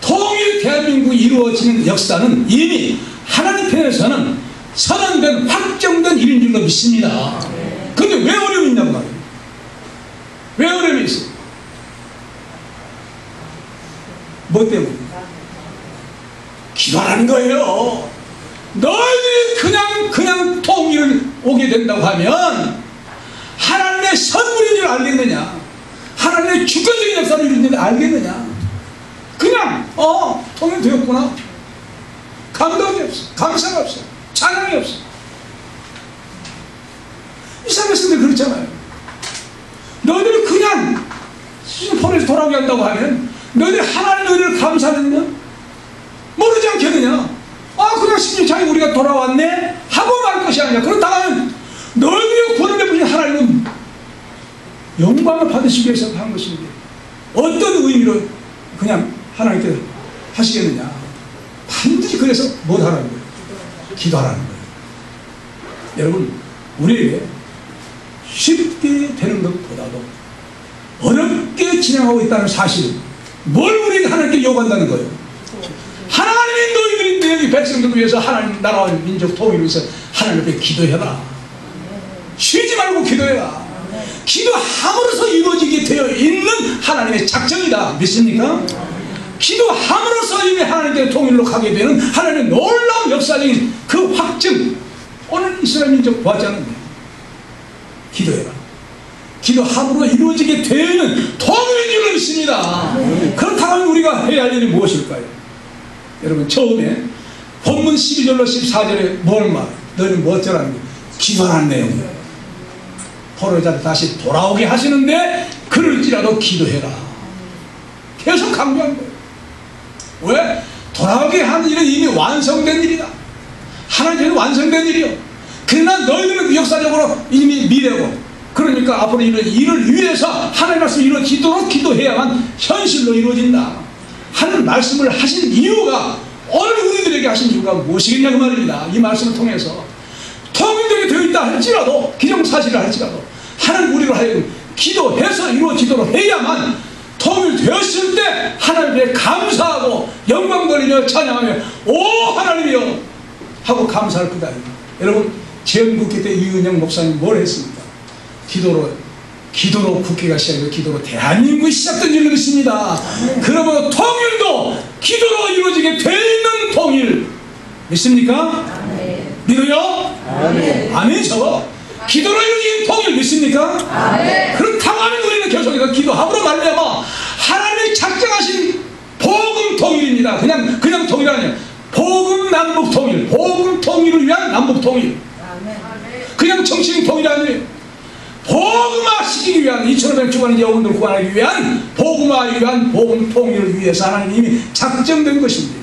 통일 대한민국이 이루어지는 역사는 이미 하나님 편에서는 선언된 확정된 일인 줄로 믿습니다. 그런데 왜 어려움이 있냐고 말이에요. 왜 어려움이 있어요? 뭐 때문에? 기도하는 거예요. 너희들이 그냥 통일을 오게 된다고 하면 하나님의 선물인 줄 알겠느냐? 하나님의 주권적인 역사를 이루는 줄 알겠느냐? 그냥 통일되었구나. 감동이 없어. 감사가 없어. 찬양이 없어. 이스라엘 백성들 그렇잖아요. 너희들이 그냥 시즌폰에서 돌아오게 한다고 하면 너희들이 하나님 너희를 감사하느냐? 모르지 않겠느냐? 그냥 16장에 우리가 돌아왔네? 하고 말 것이 아니냐. 그렇다면 너희들이 구원을 베푸신 하나님은 영광을 받으시기 위해서 한 것인데 어떤 의미로 그냥 하나님께서 하시겠느냐? 반드시 그래서 못하라는 거예요. 기도하라는 거예요. 여러분, 우리에게 쉽게 되는 것보다도 어렵게 진행하고 있다는 사실, 뭘 우리에게 하나님께 요구한다는 거예요? 하나님이 너희들이 너희 백성들을 위해서 하나님 나라와 민족 통일을 위해서 하나님 앞에 기도해라. 쉬지 말고 기도해라. 기도함으로써 이루어지게 되어 있는 하나님의 작정이다. 믿습니까? 기도함으로써 이미 하나님께 통일로 가게 되는 하나님의 놀라운 역사적인 그 확증, 오늘 이스라엘 민족 보았지 않느냐? 기도해라. 기도함으로 이루어지게 되는 통일인 줄 믿습니다. 그렇다면 우리가 해야 할 일이 무엇일까요? 여러분, 처음에 본문 12절로 14절에 뭘 말해? 너희는 뭐 어쩌라는 거예요? 기도하는 내용이에요. 포로자를 다시 돌아오게 하시는데 그럴지라도 기도해라. 계속 강조한 거예요. 왜? 돌아오게 하는 일은 이미 완성된 일이다. 하나님께서 완성된 일이요. 그러나 너희들은 역사적으로 이미 미래고, 그러니까 앞으로 일을 위해서 하나님 말씀이 이루어지도록 기도해야만 현실로 이루어진다 하는 말씀을 하신 이유가, 오늘 우리들에게 하신 이유가 무엇이겠냐 그 말입니다. 이 말씀을 통해서 통일되게 되어 있다 할지라도, 기정사실을 할지라도 하나님 우리로 하여금 기도해서 이루어지도록 해야만 통일되었을 때 하나님께 감사하고 영광 돌리며 찬양하며 오 하나님이여 하고 감사할 거다. 여러분, 제헌국회 때 이은영 목사님 뭘 했습니까? 기도로 국회가 시작되고 기도로 대한민국이 시작된 줄로 믿습니다. 그러므로 통일도 기도로 이루어지게 되는 통일 믿습니까? 아멘. 믿어요? 아멘. 아멘. 저거 기도로 이루어진 통일 믿습니까? 아멘. 그렇다고 하면 우리는 계속해서 기도함으로 말미암아 하나님이 작정하신 복음 통일입니다. 그냥 통일이 아니에요. 복음 남북 통일, 복음 통일을 위한 남북 통일. 그냥 정치적 통일이 아니에요. 복음화시키기 위한 2,500 주관의 영혼들을 구원하기 위한 복음화하기 위한 복음 통일을 위해서 하나님이 작정된 것입니다.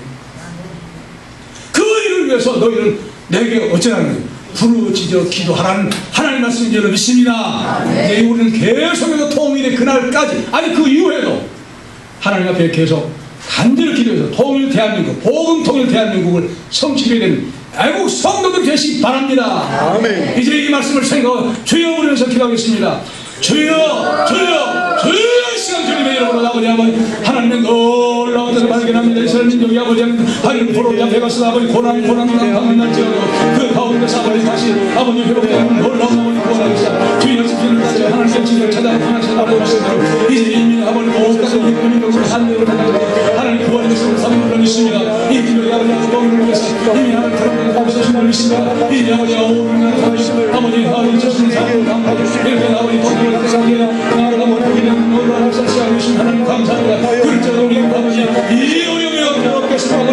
그 일을 위해서 너희를 내게 어쩌라는 거예요? 부르짖어 기도하라는 하나님 말씀인 줄로 믿습니다. 이제 우리는 계속해서 통일의 그날까지, 아니 그 이후에도 하나님 앞에 계속 간절히 기도해서 통일 대한민국, 복음 통일 대한민국을 성취하게 되는 애국 성도들 되시기 바랍니다. 아멘. 이제 이 말씀을 생각하고 주여 부르면서 기도하겠습니다. 주여, 주여, 주여 이 시간 주여. 주님의 이름으로 아버지 하나님의 놀라운 것을 발견합니다. 이스라엘 민족이 아버지 하나님 포로 잡혀가서 아버지 고난을 당할지어도 그 가운데서 아버지 다시 아버지 회복되는 놀라운 아버지 구원하겠다. 주의 집신을 따져 하나님의 진리를 찾아 하나님의 아버지 이제 이미 아버지 모든 것을 민족으로 산대로 하나님 구원의 것을 삼는 있습니다. 이 민족이 아버지 공을 위해서 이미 하나님 그런 것을 쓰시는 있습니다. 이제 아버지가 오는 아버지 하나님 주시는 사랑을 감사하고 이렇게 아버지 동물을 감사하게 나를 아버지 우리는 놀라운 역사를 하신 하나님 감사합니다. 그렇죠 우리 아버지 이 어려움이 없겠습니다.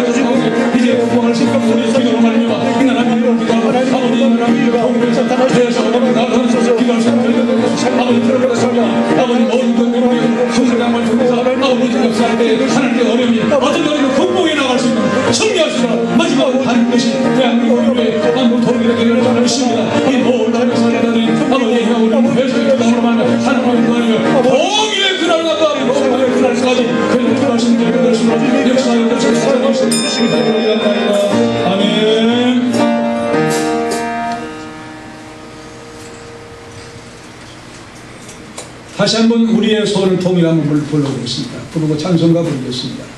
이제 구원을 신고 우리 기도로 말미암아 하나님 기도하고 아버지 하나님 공부에서 되어서 아버지 나를 기도할 수 있는 아버지 들어보겠습니다. 아버지 모든 것들을 성장을 통해서 아버지 역사할 때 하나님의 어려움이 어떤 어려움이 극복해 나갈 수 있는 승리할 수 있는 마지막으로 하는 것이 대한민국의 한국 통일의 길을 가는 것입니다. 이 모든 역사들이 아버지의 우리는 회수의 기도로 말하며 하나님의 기도하며 통일의 그날 나가 통일의 그날까지 그를 기도하시는 게 그것입니다. 역사의 것을 살아가시는 것입니다. 아멘. 다시 한번 우리의 소원을 통일하는 걸 불러보겠습니다. 부르고 찬송가 부르겠습니다.